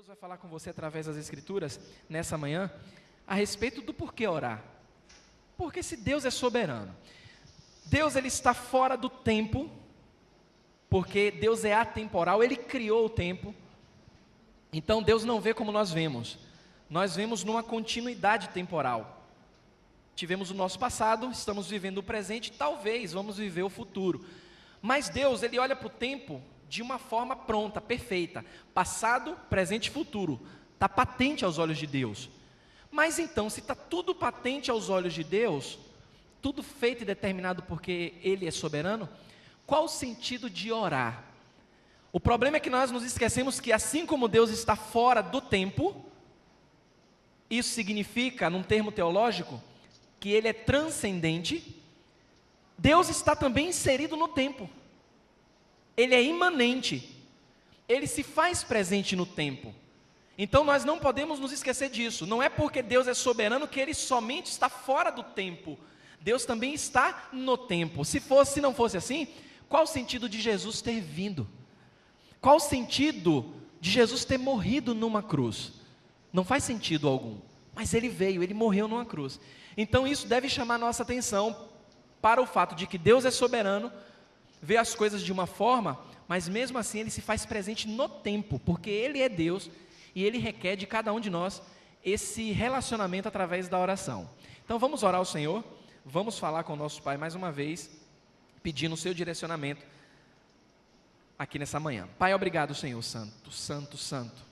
Deus vai falar com você através das Escrituras, nessa manhã, a respeito do porquê orar. Porque se Deus é soberano, Deus ele está fora do tempo, porque Deus é atemporal, Ele criou o tempo, então Deus não vê como nós vemos numa continuidade temporal. Tivemos o nosso passado, estamos vivendo o presente, talvez vamos viver o futuro, mas Deus ele olha para o tempo de uma forma pronta, perfeita, passado, presente e futuro, está patente aos olhos de Deus. Mas então, se está tudo patente aos olhos de Deus, tudo feito e determinado porque Ele é soberano, qual o sentido de orar? O problema é que nós nos esquecemos que assim como Deus está fora do tempo, isso significa, num termo teológico, que Ele é transcendente, Deus está também inserido no tempo. Ele é imanente, Ele se faz presente no tempo. Então nós não podemos nos esquecer disso. Não é porque Deus é soberano que Ele somente está fora do tempo. Deus também está no tempo. Se não fosse assim, qual o sentido de Jesus ter vindo? Qual o sentido de Jesus ter morrido numa cruz? Não faz sentido algum. Mas Ele veio, Ele morreu numa cruz. Então isso deve chamar nossa atenção para o fato de que Deus é soberano, vê as coisas de uma forma, mas mesmo assim Ele se faz presente no tempo, porque Ele é Deus e Ele requer de cada um de nós esse relacionamento através da oração. Então vamos orar ao Senhor, vamos falar com o nosso Pai mais uma vez, pedindo o seu direcionamento aqui nessa manhã. Pai, obrigado, Senhor Santo, Santo, Santo.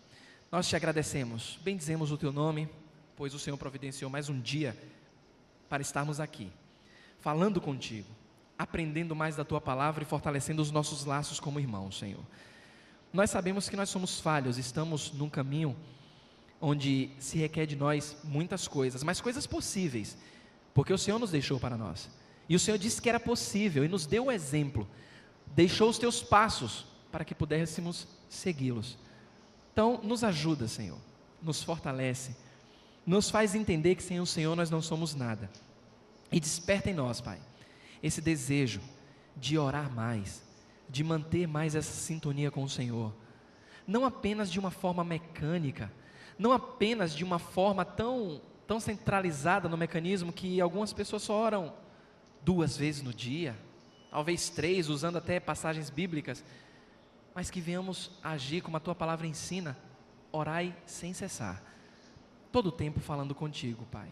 Nós te agradecemos, bendizemos o Teu nome, pois o Senhor providenciou mais um dia para estarmos aqui, falando contigo, aprendendo mais da Tua palavra e fortalecendo os nossos laços como irmãos, Senhor. Nós sabemos que nós somos falhos, estamos num caminho onde se requer de nós muitas coisas, mas coisas possíveis, porque o Senhor nos deixou para nós. E o Senhor disse que era possível e nos deu o exemplo, deixou os Teus passos para que pudéssemos segui-los. Então, nos ajuda, Senhor, nos fortalece, nos faz entender que sem o Senhor nós não somos nada. E desperta em nós, Pai, esse desejo de orar mais, de manter mais essa sintonia com o Senhor, não apenas de uma forma mecânica, não apenas de uma forma tão centralizada no mecanismo que algumas pessoas só oram 2 vezes no dia, talvez 3, usando até passagens bíblicas, mas que venhamos agir como a Tua palavra ensina, orai sem cessar, todo o tempo falando contigo, Pai,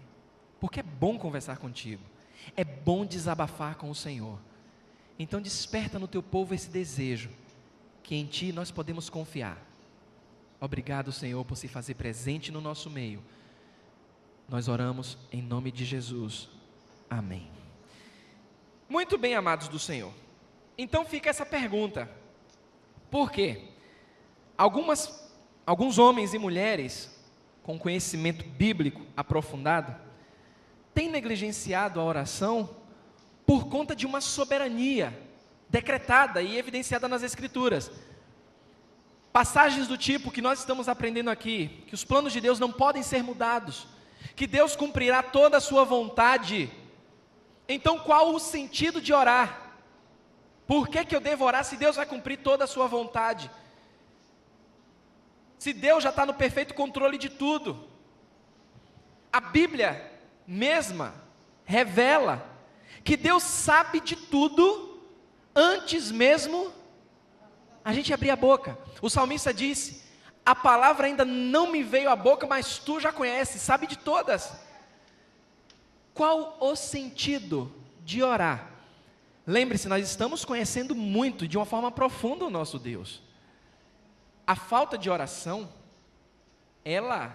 porque é bom conversar contigo, é bom desabafar com o Senhor. Então desperta no Teu povo esse desejo, que em Ti nós podemos confiar. Obrigado, Senhor, por se fazer presente no nosso meio. Nós oramos em nome de Jesus. Amém. Muito bem, amados do Senhor. Então fica essa pergunta. Por quê? Alguns homens e mulheres com conhecimento bíblico aprofundado têm negligenciado a oração por conta de uma soberania decretada e evidenciada nas Escrituras. Passagens do tipo que nós estamos aprendendo aqui, que os planos de Deus não podem ser mudados, que Deus cumprirá toda a sua vontade. Então qual o sentido de orar? Por que eu devo orar se Deus vai cumprir toda a sua vontade? Se Deus já está no perfeito controle de tudo. A Bíblia mesma revela que Deus sabe de tudo antes mesmo a gente abrir a boca. O salmista disse: a palavra ainda não me veio à boca, mas Tu já conheces, sabe de todas. Qual o sentido de orar? Lembre-se, nós estamos conhecendo muito, de uma forma profunda, o nosso Deus. A falta de oração, ela,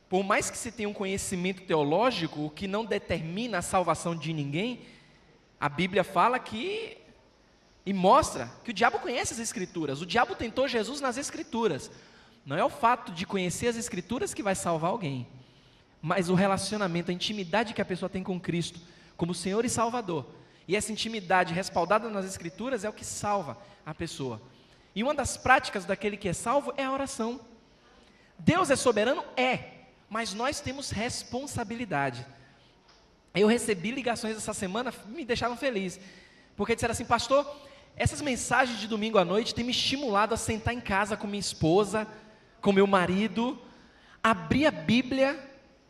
por mais que se tenha um conhecimento teológico, o que não determina a salvação de ninguém, a Bíblia fala que, e mostra, que o diabo conhece as Escrituras. O diabo tentou Jesus nas Escrituras. Não é o fato de conhecer as Escrituras que vai salvar alguém, mas o relacionamento, a intimidade que a pessoa tem com Cristo, como Senhor e Salvador. E essa intimidade respaldada nas Escrituras é o que salva a pessoa. E uma das práticas daquele que é salvo é a oração. Deus é soberano? É, mas nós temos responsabilidade. Eu recebi ligações essa semana, me deixaram feliz, porque disseram assim: pastor, essas mensagens de domingo à noite têm me estimulado a sentar em casa com minha esposa, com meu marido, abrir a Bíblia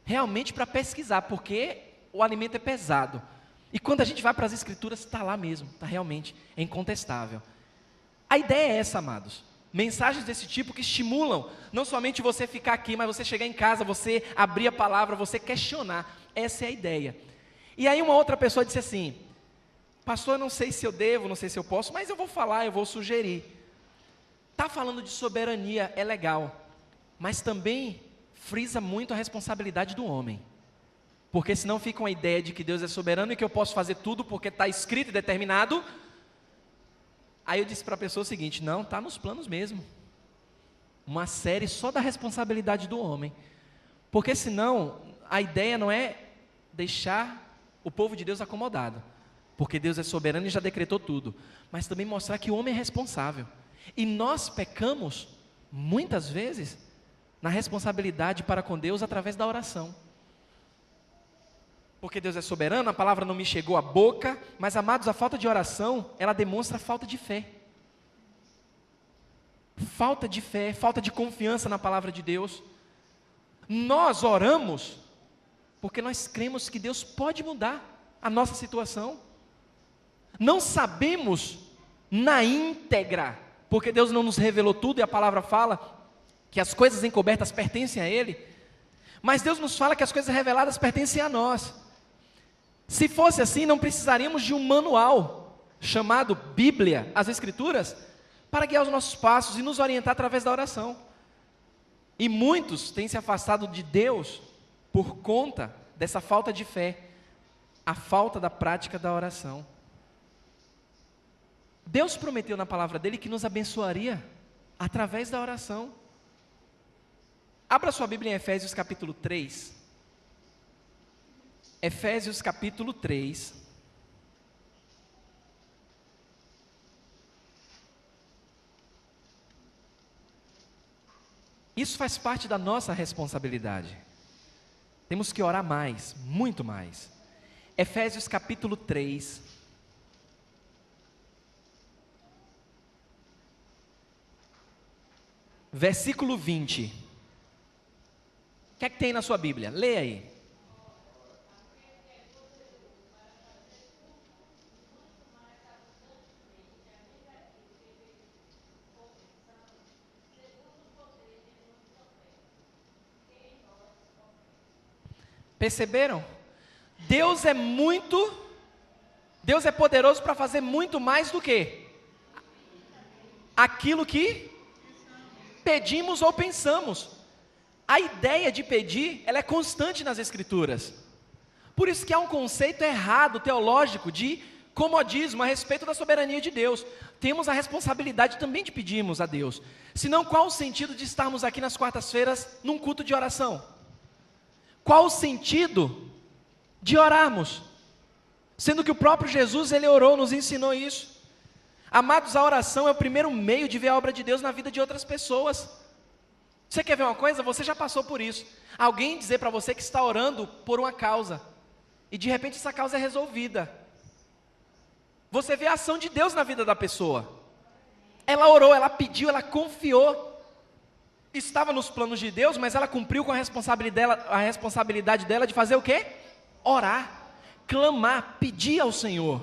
realmente para pesquisar, porque o alimento é pesado. E quando a gente vai para as Escrituras, está lá mesmo, está realmente, é incontestável. A ideia é essa, amados. Mensagens desse tipo que estimulam, não somente você ficar aqui, mas você chegar em casa, você abrir a palavra, você questionar. Essa é a ideia. E aí uma outra pessoa disse assim: pastor, eu não sei se eu devo, não sei se eu posso, mas eu vou falar, eu vou sugerir. Está falando de soberania, é legal, mas também frisa muito a responsabilidade do homem. Porque senão fica uma ideia de que Deus é soberano e que eu posso fazer tudo porque está escrito e determinado. Aí eu disse para a pessoa o seguinte: não, está nos planos mesmo. Uma série só da responsabilidade do homem. Porque senão a ideia não é deixar o povo de Deus acomodado. Porque Deus é soberano e já decretou tudo. Mas também mostrar que o homem é responsável. E nós pecamos, muitas vezes, na responsabilidade para com Deus através da oração. Porque Deus é soberano, a palavra não me chegou à boca, mas, amados, a falta de oração, ela demonstra falta de fé. Falta de fé, falta de confiança na palavra de Deus. Nós oramos porque nós cremos que Deus pode mudar a nossa situação. Não sabemos na íntegra, porque Deus não nos revelou tudo e a palavra fala que as coisas encobertas pertencem a Ele, mas Deus nos fala que as coisas reveladas pertencem a nós. Se fosse assim, não precisaríamos de um manual chamado Bíblia, as Escrituras, para guiar os nossos passos e nos orientar através da oração. E muitos têm se afastado de Deus por conta dessa falta de fé, a falta da prática da oração. Deus prometeu na palavra dele que nos abençoaria através da oração. Abra sua Bíblia em Efésios capítulo 3. Efésios capítulo 3. Isso faz parte da nossa responsabilidade. Temos que orar mais, muito mais. Efésios capítulo 3. Versículo 20. O que é que tem na sua Bíblia? Leia aí. Perceberam? Deus é poderoso para fazer muito mais do que aquilo que pedimos ou pensamos. A ideia de pedir, ela é constante nas Escrituras. Por isso que há um conceito errado, teológico, de comodismo a respeito da soberania de Deus. Temos a responsabilidade também de pedirmos a Deus. Senão, qual o sentido de estarmos aqui nas quartas-feiras num culto de oração? Qual o sentido de orarmos? Sendo que o próprio Jesus, ele orou, nos ensinou isso. Amados, a oração é o primeiro meio de ver a obra de Deus na vida de outras pessoas. Você quer ver uma coisa? Você já passou por isso. Alguém dizer para você que está orando por uma causa, e de repente essa causa é resolvida. Você vê a ação de Deus na vida da pessoa. Ela orou, ela pediu, ela confiou. Estava nos planos de Deus, mas ela cumpriu com a responsabilidade dela de fazer o quê? Orar, clamar, pedir ao Senhor.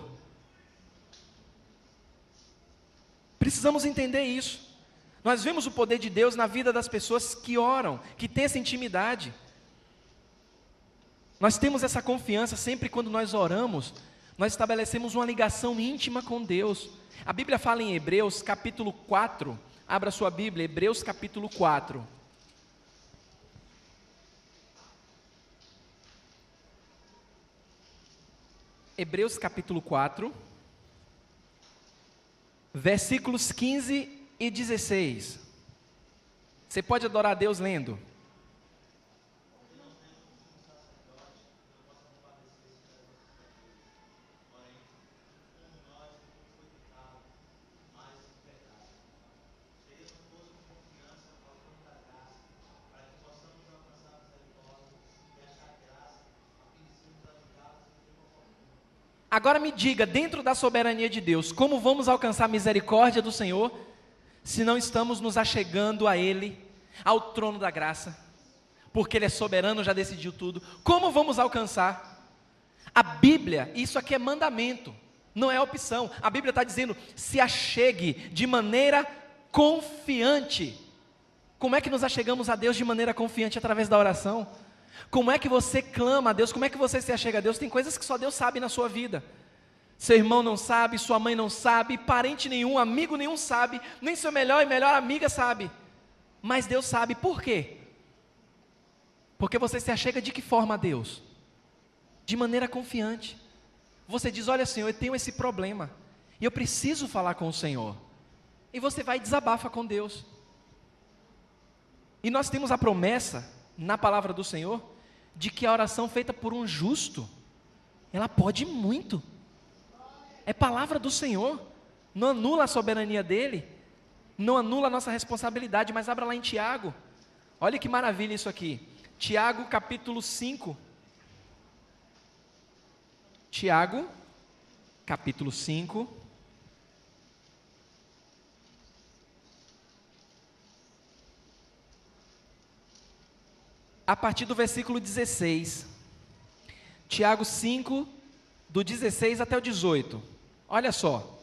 Precisamos entender isso. Nós vemos o poder de Deus na vida das pessoas que oram, que têm essa intimidade. Nós temos essa confiança sempre quando nós oramos, nós estabelecemos uma ligação íntima com Deus. A Bíblia fala em Hebreus capítulo 4, abra sua Bíblia, Hebreus capítulo 4. Hebreus capítulo 4, versículos 15 e 16. Você pode adorar a Deus lendo. Agora me diga, dentro da soberania de Deus, como vamos alcançar a misericórdia do Senhor, se não estamos nos achegando a Ele, ao trono da graça, porque Ele é soberano, já decidiu tudo. Como vamos alcançar? A Bíblia, isso aqui é mandamento, não é opção. A Bíblia está dizendo, se achegue de maneira confiante. Como é que nos achegamos a Deus de maneira confiante? Através da oração. Como é que você clama a Deus? Como é que você se achega a Deus? Tem coisas que só Deus sabe na sua vida. Seu irmão não sabe, sua mãe não sabe, parente nenhum, amigo nenhum sabe, nem seu melhor e melhor amiga sabe. Mas Deus sabe. Por quê? Porque você se achega de que forma a Deus? De maneira confiante. Você diz, olha Senhor, eu tenho esse problema, e eu preciso falar com o Senhor. E você vai e desabafa com Deus. E nós temos a promessa, na palavra do Senhor, de que a oração feita por um justo, ela pode muito. É palavra do Senhor, não anula a soberania dEle, não anula a nossa responsabilidade, mas abra lá em Tiago. Olha que maravilha isso aqui. Tiago capítulo 5. Tiago, capítulo 5. A partir do versículo 16. Tiago 5, do 16 até o 18. Olha só.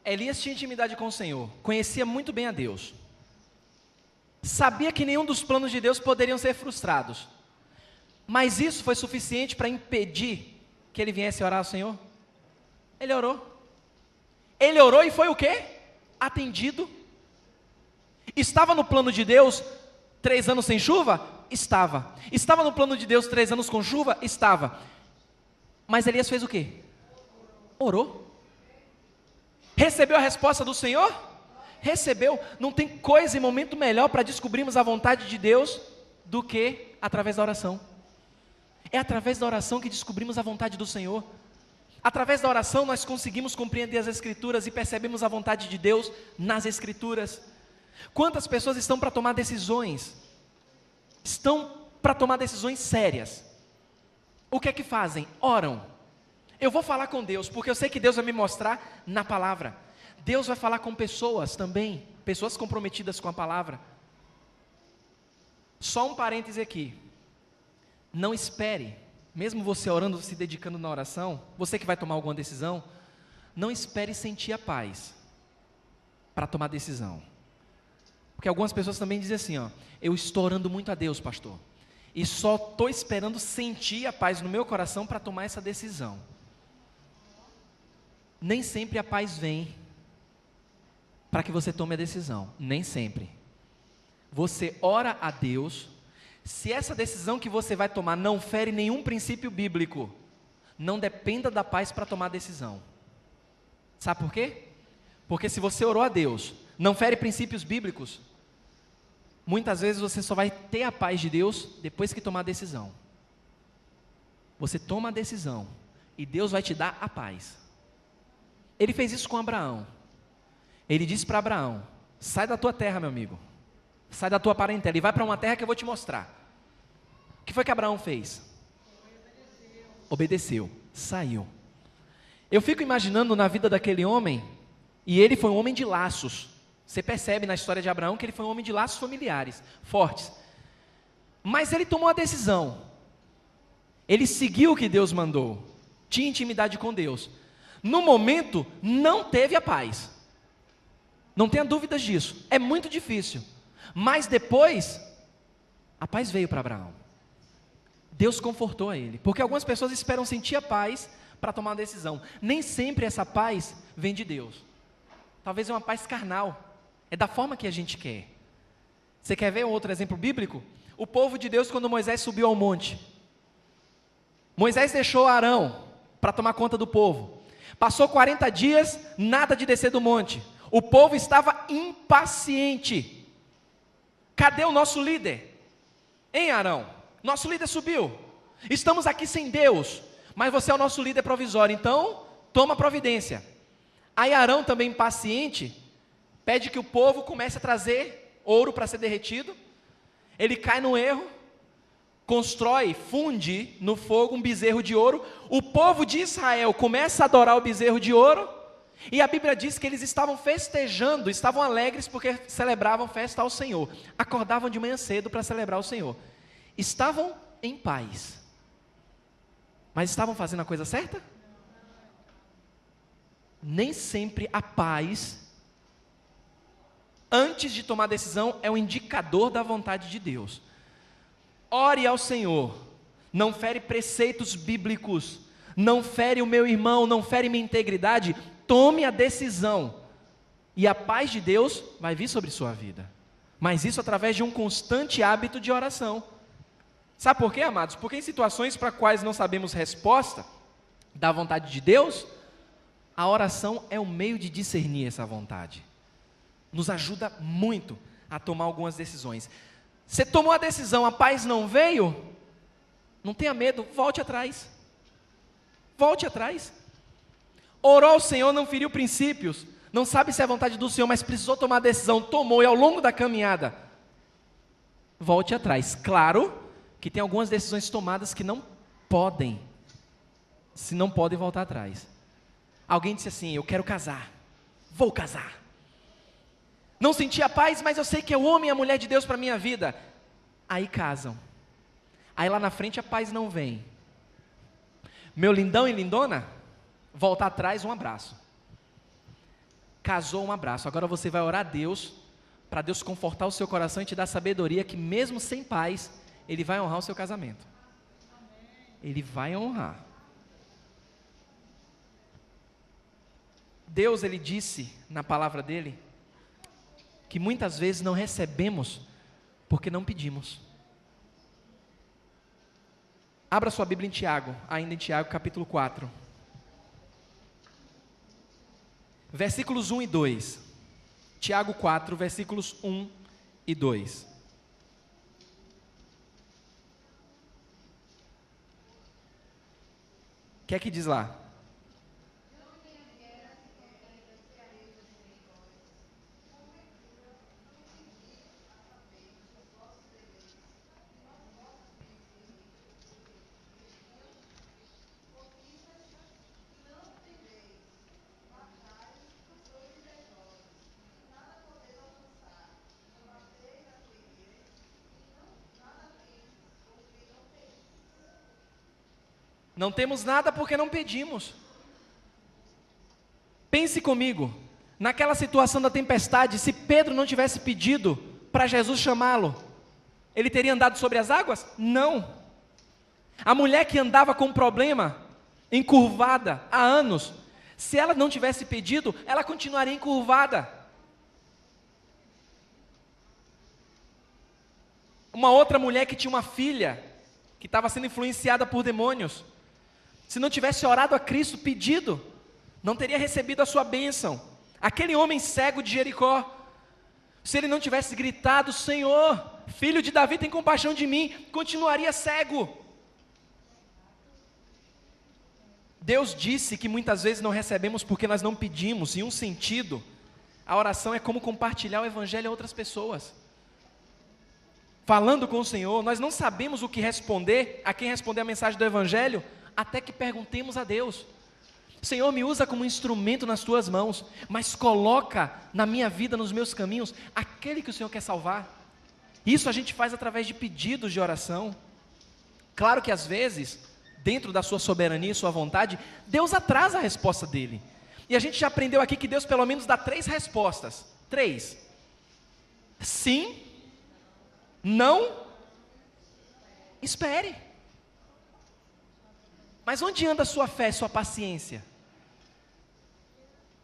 Elias tinha intimidade com o Senhor, conhecia muito bem a Deus, sabia que nenhum dos planos de Deus poderiam ser frustrados, mas isso foi suficiente para impedir que ele viesse orar ao Senhor? Ele orou e foi o quê? Atendido. Estava no plano de Deus 3 anos sem chuva? Estava no plano de Deus 3 anos com chuva? Estava. Mas Elias fez o quê? Orou. Recebeu a resposta do Senhor? Recebeu. Não tem coisa e momento melhor para descobrirmos a vontade de Deus do que através da oração. É através da oração que descobrimos a vontade do Senhor. Através da oração nós conseguimos compreender as Escrituras e percebemos a vontade de Deus nas Escrituras. Quantas pessoas estão para tomar decisões? Estão para tomar decisões sérias. O que é que fazem? Oram. Eu vou falar com Deus, porque eu sei que Deus vai me mostrar na palavra. Deus vai falar com pessoas também, pessoas comprometidas com a palavra. Só um parêntese aqui. Não espere, mesmo você orando, se dedicando na oração, você que vai tomar alguma decisão, não espere sentir a paz para tomar decisão. Porque algumas pessoas também dizem assim, eu estou orando muito a Deus, pastor, e só estou esperando sentir a paz no meu coração para tomar essa decisão. Nem sempre a paz vem para que você tome a decisão, nem sempre. Você ora a Deus, se essa decisão que você vai tomar não fere nenhum princípio bíblico, não dependa da paz para tomar a decisão. Sabe por quê? Porque se você orou a Deus, não fere princípios bíblicos, muitas vezes você só vai ter a paz de Deus depois que tomar a decisão. Você toma a decisão e Deus vai te dar a paz. Ele fez isso com Abraão. Ele disse para Abraão, sai da tua terra, meu amigo, sai da tua parentela e vai para uma terra que eu vou te mostrar. O que foi que Abraão fez? Obedeceu, saiu. Eu fico imaginando na vida daquele homem, e ele foi um homem de laços. Você percebe na história de Abraão que ele foi um homem de laços familiares, fortes. Mas ele tomou a decisão. Ele seguiu o que Deus mandou. Tinha intimidade com Deus. No momento, não teve a paz. Não tenha dúvidas disso. É muito difícil. Mas depois, a paz veio para Abraão. Deus confortou a ele. Porque algumas pessoas esperam sentir a paz para tomar uma decisão. Nem sempre essa paz vem de Deus. Talvez é uma paz carnal. É da forma que a gente quer. Você quer ver um outro exemplo bíblico? O povo de Deus, quando Moisés subiu ao monte. Moisés deixou Arão para tomar conta do povo. Passou 40 dias, nada de descer do monte. O povo estava impaciente. Cadê o nosso líder? Hein, Arão? Nosso líder subiu. Estamos aqui sem Deus, mas você é o nosso líder provisório, então toma providência. Aí Arão, também impaciente, pede que o povo comece a trazer ouro para ser derretido. Ele cai no erro, constrói, funde no fogo um bezerro de ouro. O povo de Israel começa a adorar o bezerro de ouro. E a Bíblia diz que eles estavam festejando, estavam alegres porque celebravam festa ao Senhor. Acordavam de manhã cedo para celebrar o Senhor. Estavam em paz. Mas estavam fazendo a coisa certa? Nem sempre a paz, antes de tomar decisão, é um indicador da vontade de Deus. Ore ao Senhor, não fere preceitos bíblicos, não fere o meu irmão, não fere minha integridade, tome a decisão, e a paz de Deus vai vir sobre sua vida, mas isso através de um constante hábito de oração. Sabe por quê, amados? Porque em situações para quais não sabemos resposta da vontade de Deus, a oração é um meio de discernir essa vontade, nos ajuda muito a tomar algumas decisões. Você tomou a decisão, a paz não veio, não tenha medo, volte atrás, orou ao Senhor, não feriu princípios, não sabe se é a vontade do Senhor, mas precisou tomar a decisão, tomou, e ao longo da caminhada, volte atrás. Claro que tem algumas decisões tomadas que não podem voltar atrás. Alguém disse assim, eu quero casar, vou casar. Não senti a paz, mas eu sei que é o homem e a mulher de Deus para a minha vida. Aí casam. Aí lá na frente a paz não vem. Meu lindão e lindona, volta atrás, um abraço. Casou, um abraço. Agora você vai orar a Deus, para Deus confortar o seu coração e te dar sabedoria, que mesmo sem paz, Ele vai honrar o seu casamento. Ele vai honrar. Deus, Ele disse na palavra dEle, que muitas vezes não recebemos, porque não pedimos. Abra sua Bíblia em Tiago, ainda em Tiago capítulo 4. Versículos 1 e 2. Tiago 4, versículos 1 e 2. O que é que diz lá? Não temos nada porque não pedimos. Pense comigo, naquela situação da tempestade, se Pedro não tivesse pedido para Jesus chamá-lo, ele teria andado sobre as águas? Não. A mulher que andava com problema, encurvada há anos, se ela não tivesse pedido, ela continuaria encurvada. Uma outra mulher que tinha uma filha, que estava sendo influenciada por demônios, se não tivesse orado a Cristo, pedido, não teria recebido a sua bênção. Aquele homem cego de Jericó, se ele não tivesse gritado, Senhor, filho de Davi, tem compaixão de mim, continuaria cego. Deus disse que muitas vezes não recebemos porque nós não pedimos. Em um sentido, a oração é como compartilhar o Evangelho a outras pessoas. Falando com o Senhor, nós não sabemos o que responder, a quem responder a mensagem do Evangelho, até que perguntemos a Deus. Senhor, me usa como instrumento nas tuas mãos, mas coloca na minha vida, nos meus caminhos, aquele que o Senhor quer salvar. Isso a gente faz através de pedidos de oração. Claro que às vezes, dentro da sua soberania e sua vontade, Deus atrasa a resposta dele. E a gente já aprendeu aqui que Deus pelo menos dá 3 respostas. 3. Sim, não, espere. Mas onde anda a sua fé, sua paciência?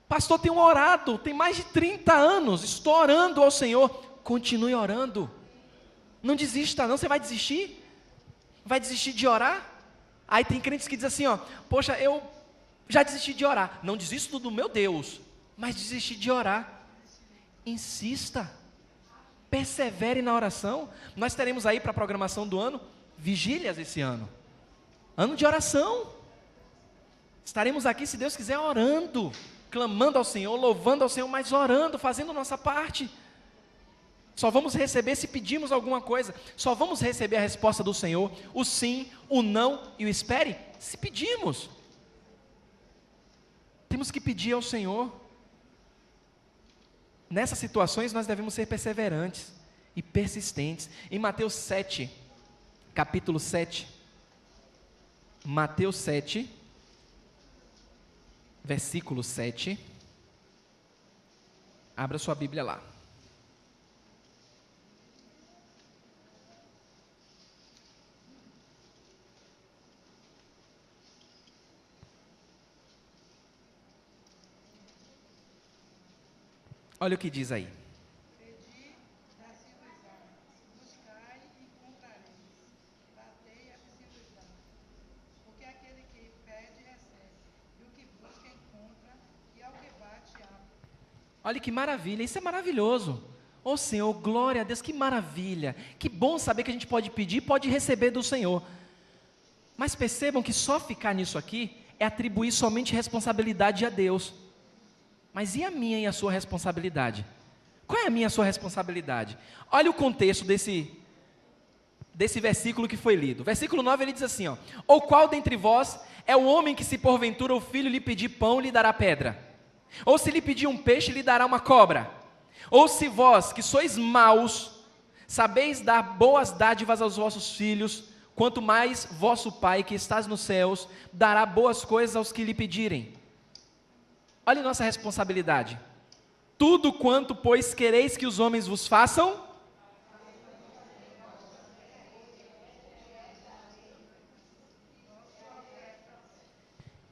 Pastor, tenho orado, tem mais de 30 anos, estou orando ao Senhor. Continue orando. Não desista não, você vai desistir? Vai desistir de orar? Aí tem crentes que dizem assim, poxa, eu Já desisti de orar. Não desisto do meu Deus, mas desisti de orar. Insista. Persevere na oração. Nós teremos aí para a programação do ano, vigílias esse ano. Ano de oração. Estaremos aqui, se Deus quiser, orando, clamando ao Senhor, louvando ao Senhor, mas orando, fazendo nossa parte. Só vamos receber se pedirmos alguma coisa. Só vamos receber a resposta do Senhor, o sim, o não e o espere, se pedimos. Temos que pedir ao Senhor. Nessas situações nós devemos ser perseverantes e persistentes. Em Mateus 7, capítulo 7, Mateus 7, versículo 7, abra sua Bíblia lá. Olha o que diz aí. Pedi, dá-se-vos-á. Buscai e encontrareis. Batei, abre-se-vos-á. Porque aquele que pede, recebe. E o que busca, encontra. E ao que bate, abre. Olha que maravilha, isso é maravilhoso. Ô Senhor, glória a Deus, que maravilha. Que bom saber que a gente pode pedir e pode receber do Senhor. Mas percebam que só ficar nisso aqui é atribuir somente responsabilidade a Deus. Mas e a minha e a sua responsabilidade? Qual é a minha e a sua responsabilidade? Olha o contexto desse versículo que foi lido. Versículo 9 ele diz assim, ó: ou qual dentre vós é o homem que, se porventura o filho lhe pedir pão, lhe dará pedra? Ou se lhe pedir um peixe, lhe dará uma cobra? Ou se vós, que sois maus, sabeis dar boas dádivas aos vossos filhos, quanto mais vosso Pai que estás nos céus dará boas coisas aos que lhe pedirem. Olha a nossa responsabilidade. Tudo quanto, pois, quereis que os homens vos façam,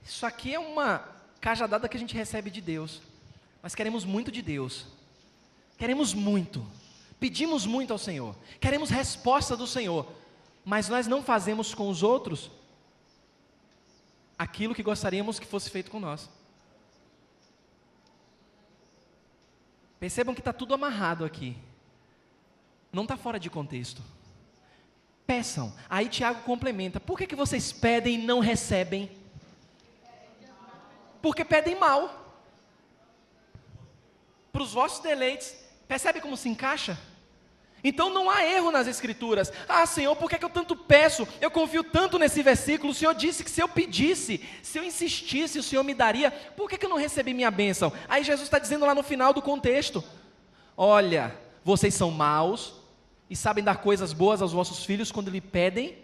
isso aqui é uma cajadada que a gente recebe de Deus. Nós queremos muito de Deus. Queremos muito. Pedimos muito ao Senhor. Queremos resposta do Senhor. Mas nós não fazemos com os outros aquilo que gostaríamos que fosse feito com nós. Percebam que está tudo amarrado aqui. Não está fora de contexto. Peçam. Aí Tiago complementa. Por que vocês pedem e não recebem? Porque pedem mal. Para os vossos deleites. Percebe como se encaixa? Então não há erro nas Escrituras. Ah, Senhor, por que eu tanto peço? Eu confio tanto nesse versículo. O Senhor disse que se eu pedisse, se eu insistisse, o Senhor me daria. Por que eu não recebi minha bênção? Aí Jesus está dizendo lá no final do contexto: olha, vocês são maus e sabem dar coisas boas aos vossos filhos quando lhe pedem.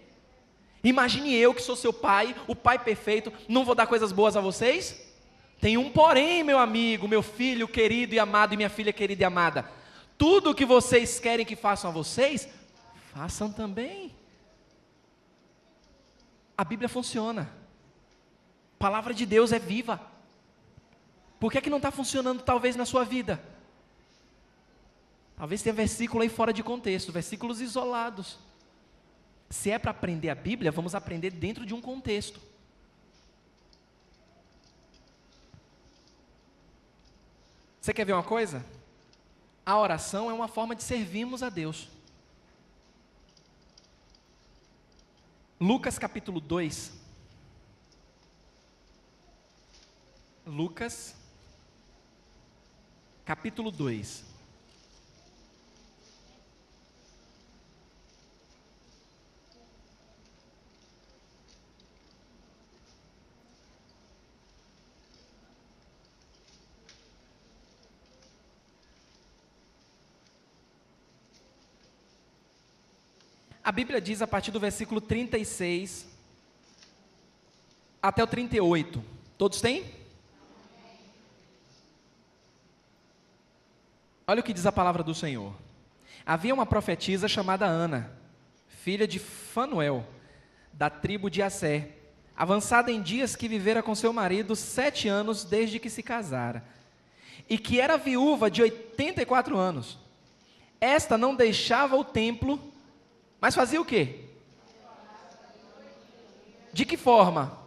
Imagine eu que sou seu pai, o pai perfeito, não vou dar coisas boas a vocês? Tem um porém, meu amigo, meu filho querido e amado e minha filha querida e amada. Tudo o que vocês querem que façam a vocês, façam também. A Bíblia funciona. A palavra de Deus é viva. Por que não está funcionando talvez na sua vida? Talvez tenha versículo aí fora de contexto, versículos isolados. Se é para aprender a Bíblia, vamos aprender dentro de um contexto. Você quer ver uma coisa? A oração é uma forma de servirmos a Deus. Lucas capítulo 2. Lucas capítulo 2. A Bíblia diz a partir do versículo 36 até o 38. Todos têm? Olha o que diz a palavra do Senhor. Havia uma profetisa chamada Ana, filha de Fanuel, da tribo de Assé, avançada em dias, que vivera com seu marido 7 anos desde que se casara, e que era viúva de 84 anos. Esta não deixava o templo, mas fazia o quê? De que forma?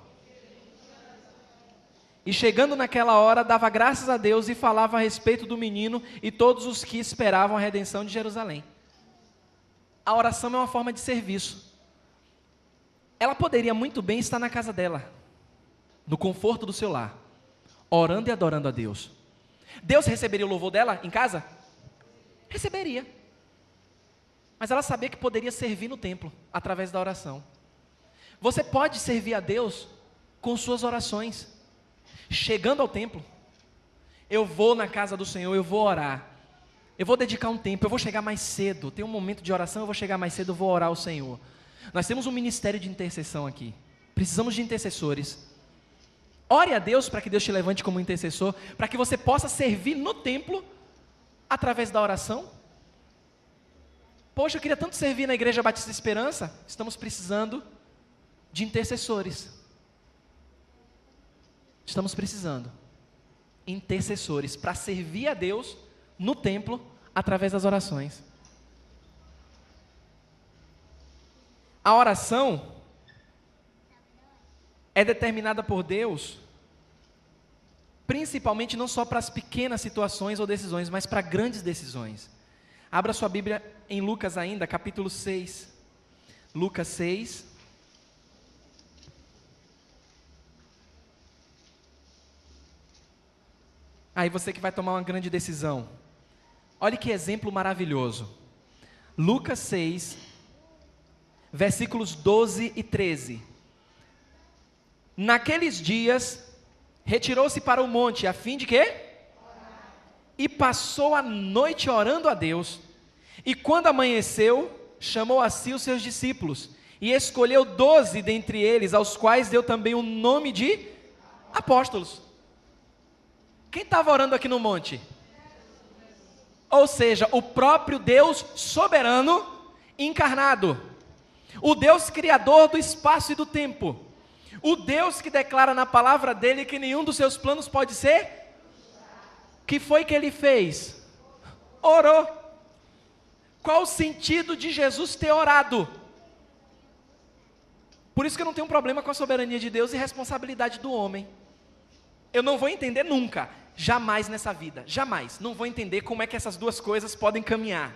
E chegando naquela hora, dava graças a Deus e falava a respeito do menino e todos os que esperavam a redenção de Jerusalém. A oração é uma forma de serviço. Ela poderia muito bem estar na casa dela, no conforto do seu lar, orando e adorando a Deus. Deus receberia o louvor dela em casa? Receberia. Mas ela sabia que poderia servir no templo, através da oração. Você pode servir a Deus com suas orações. Chegando ao templo, eu vou na casa do Senhor, eu vou orar. Eu vou dedicar um tempo, eu vou chegar mais cedo. Tem um momento de oração, eu vou chegar mais cedo, eu vou orar ao Senhor. Nós temos um ministério de intercessão aqui. Precisamos de intercessores. Ore a Deus para que Deus te levante como intercessor, para que você possa servir no templo através da oração. Poxa, eu queria tanto servir na Igreja Batista Esperança. Estamos precisando de intercessores. Estamos precisando de intercessores para servir a Deus no templo através das orações. A oração é determinada por Deus, principalmente não só para as pequenas situações ou decisões, mas para grandes decisões. Abra sua Bíblia em Lucas ainda, capítulo 6. Lucas 6. Aí você que vai tomar uma grande decisão. Olha que exemplo maravilhoso. Lucas 6, versículos 12 e 13. Naqueles dias, retirou-se para o monte, a fim de quê? E passou a noite orando a Deus. E quando amanheceu, chamou a si os seus discípulos, e escolheu 12 dentre eles, aos quais deu também o nome de apóstolos. Quem estava orando aqui no monte? Ou seja, o próprio Deus soberano encarnado. O Deus criador do espaço e do tempo. O Deus que declara na palavra dele que nenhum dos seus planos pode ser. Que foi que ele fez? Orou. Qual o sentido de Jesus ter orado? Por isso que eu não tenho problema com a soberania de Deus e responsabilidade do homem. Eu não vou entender nunca, jamais nessa vida, jamais, não vou entender como é que essas duas coisas podem caminhar.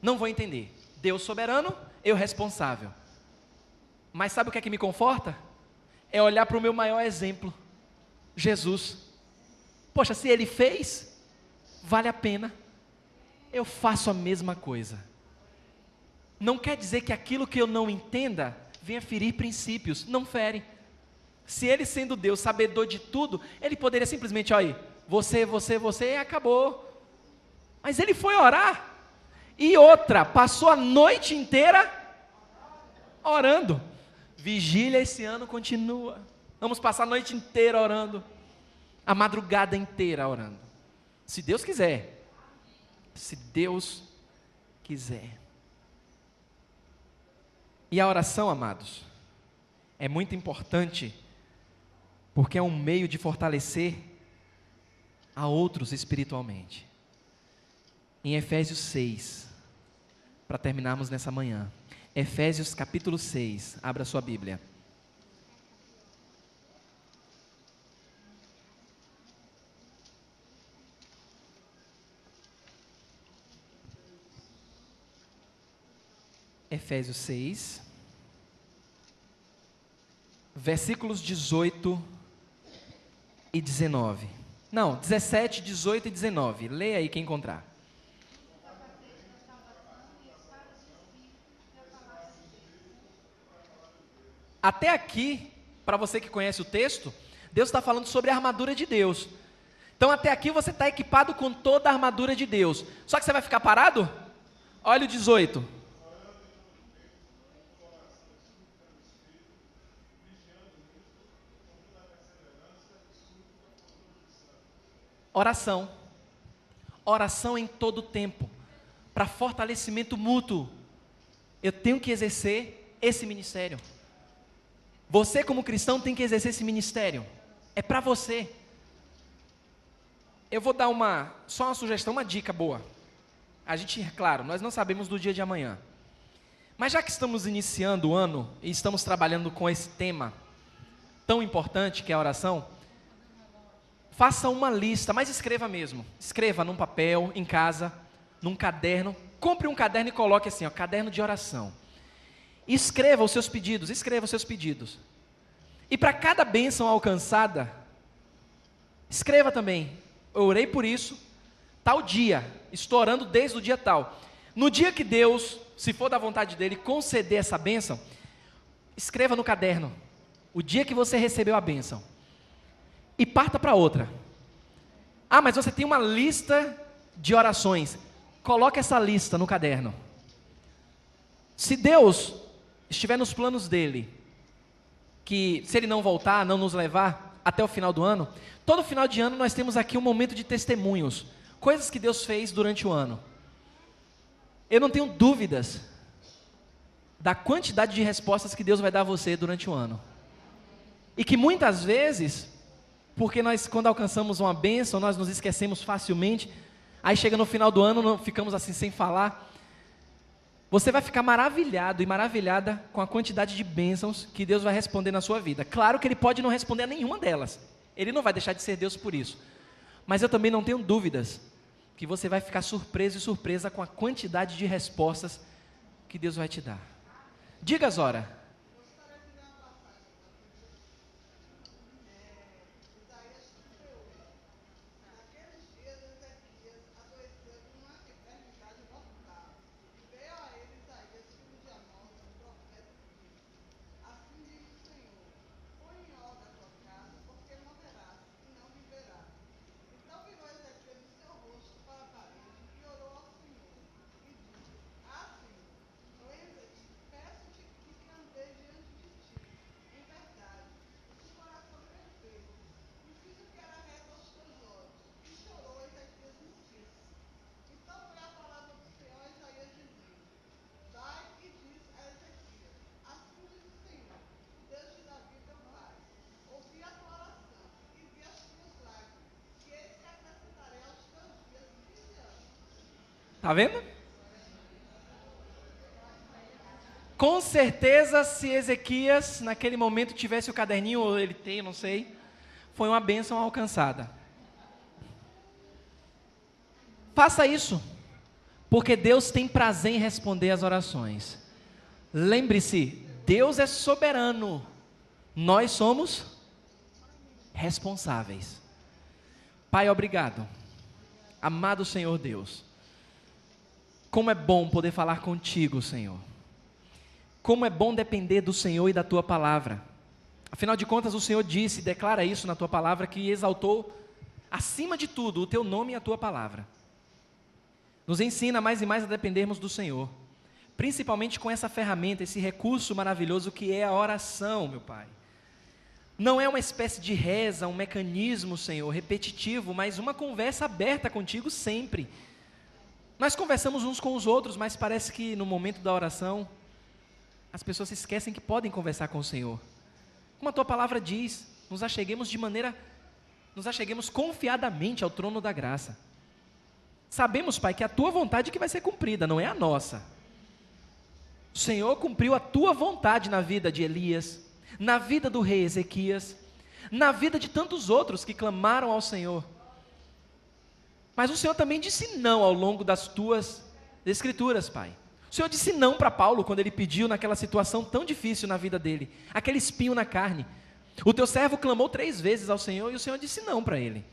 Não vou entender. Deus soberano, eu responsável. Mas sabe o que é que me conforta? É olhar para o meu maior exemplo, Jesus. Poxa, se ele fez, vale a pena. Eu faço a mesma coisa. Não quer dizer que aquilo que eu não entenda venha ferir princípios, não fere. Se ele sendo Deus, sabedor de tudo, ele poderia simplesmente, olha, você, e acabou. Mas ele foi orar. E outra, passou a noite inteira orando. Vigília esse ano continua. Vamos passar a noite inteira orando. A madrugada inteira orando. Se Deus quiser. Se Deus quiser. E a oração, amados, é muito importante, porque é um meio de fortalecer a outros espiritualmente. Em Efésios 6, para terminarmos nessa manhã. Efésios capítulo 6, abra sua Bíblia. Efésios 6, versículos 18 e 19. Não, 17, 18 e 19. Leia aí quem encontrar. Até aqui, para você que conhece o texto, Deus está falando sobre a armadura de Deus. Então até aqui você está equipado com toda a armadura de Deus. Só que você vai ficar parado? Olha o 18. Oração. Oração em todo tempo. Para fortalecimento mútuo. Eu tenho que exercer esse ministério. Você como cristão tem que exercer esse ministério. É para você. Eu vou dar só uma sugestão, uma dica boa. A gente, claro, nós não sabemos do dia de amanhã. Mas já que estamos iniciando o ano e estamos trabalhando com esse tema tão importante que é a oração, faça uma lista, mas escreva mesmo. Escreva num papel, em casa, num caderno. Compre um caderno e coloque assim, ó, caderno de oração. Escreva os seus pedidos, escreva os seus pedidos. E para cada bênção alcançada, escreva também, eu orei por isso, tal dia, estou orando desde o dia tal. No dia que Deus, se for da vontade dEle, conceder essa bênção, escreva no caderno, o dia que você recebeu a bênção. E parta para outra. Ah, mas você tem uma lista de orações. Coloque essa lista no caderno. Se Deus estiver nos planos dEle, que se Ele não voltar, não nos levar até o final do ano, todo final de ano nós temos aqui um momento de testemunhos, coisas que Deus fez durante o ano. Eu não tenho dúvidas da quantidade de respostas que Deus vai dar a você durante o ano. E que muitas vezes, porque nós quando alcançamos uma bênção, nós nos esquecemos facilmente, aí chega no final do ano, ficamos assim sem falar. Você vai ficar maravilhado e maravilhada com a quantidade de bênçãos que Deus vai responder na sua vida. Claro que Ele pode não responder a nenhuma delas. Ele não vai deixar de ser Deus por isso. Mas eu também não tenho dúvidas que você vai ficar surpreso e surpresa com a quantidade de respostas que Deus vai te dar. Diga, Zora. Está vendo? Com certeza, se Ezequias naquele momento tivesse o caderninho, ou ele tem, não sei, foi uma bênção alcançada. Faça isso, porque Deus tem prazer em responder as orações. Lembre-se, Deus é soberano, nós somos responsáveis. Pai, obrigado. Amado Senhor Deus, como é bom poder falar contigo, Senhor. Como é bom depender do Senhor e da Tua palavra. Afinal de contas, o Senhor disse, declara isso na Tua palavra, que exaltou, acima de tudo, o Teu nome e a Tua palavra. Nos ensina mais e mais a dependermos do Senhor. Principalmente com essa ferramenta, esse recurso maravilhoso que é a oração, meu Pai. Não é uma espécie de reza, um mecanismo, Senhor, repetitivo, mas uma conversa aberta contigo sempre. Nós conversamos uns com os outros, mas parece que no momento da oração, as pessoas se esquecem que podem conversar com o Senhor. Como a Tua palavra diz, nos acheguemos confiadamente ao trono da graça. Sabemos, Pai, que é a Tua vontade que vai ser cumprida, não é a nossa. O Senhor cumpriu a Tua vontade na vida de Elias, na vida do rei Ezequias, na vida de tantos outros que clamaram ao Senhor. Mas o Senhor também disse não ao longo das Tuas Escrituras, Pai. O Senhor disse não para Paulo quando ele pediu naquela situação tão difícil na vida dele, aquele espinho na carne. O Teu servo clamou 3 vezes ao Senhor e o Senhor disse não para ele.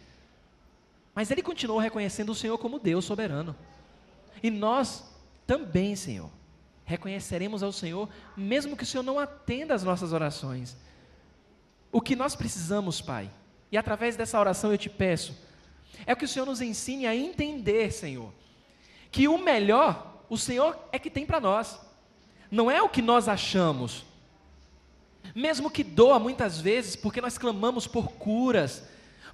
Mas ele continuou reconhecendo o Senhor como Deus soberano. E nós também, Senhor, reconheceremos ao Senhor, mesmo que o Senhor não atenda às nossas orações. O que nós precisamos, Pai, e através dessa oração eu te peço, é que o Senhor nos ensine a entender, Senhor, que o melhor, o Senhor é que tem para nós. Não é o que nós achamos. Mesmo que doa muitas vezes, porque nós clamamos por curas,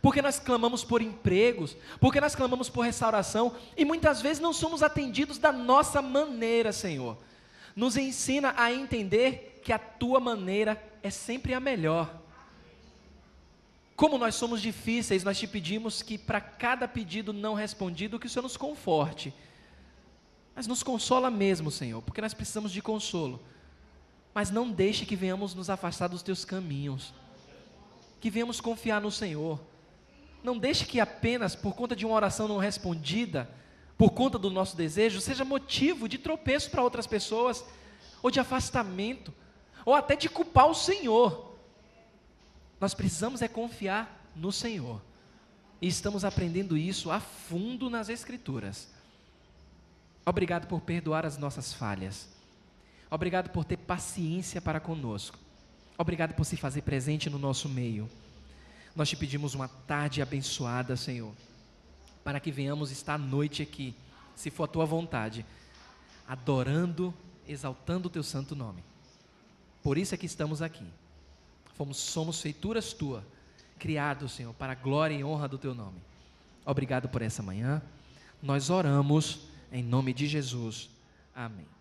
porque nós clamamos por empregos, porque nós clamamos por restauração, e muitas vezes não somos atendidos da nossa maneira, Senhor. Nos ensina a entender que a Tua maneira é sempre a melhor. Como nós somos difíceis, nós te pedimos que para cada pedido não respondido, que o Senhor nos conforte. Mas nos consola mesmo, Senhor, porque nós precisamos de consolo. Mas não deixe que venhamos nos afastar dos Teus caminhos. Que venhamos confiar no Senhor. Não deixe que apenas por conta de uma oração não respondida, por conta do nosso desejo, seja motivo de tropeço para outras pessoas, ou de afastamento, ou até de culpar o Senhor. Nós precisamos confiar no Senhor. E estamos aprendendo isso a fundo nas Escrituras. Obrigado por perdoar as nossas falhas. Obrigado por ter paciência para conosco. Obrigado por se fazer presente no nosso meio. Nós te pedimos uma tarde abençoada, Senhor, para que venhamos estar à noite aqui, se for a tua vontade, adorando, exaltando o teu santo nome. Por isso é que estamos aqui. Somos feituras tuas, criados, Senhor, para a glória e honra do teu nome. Obrigado por essa manhã. Nós oramos em nome de Jesus. Amém.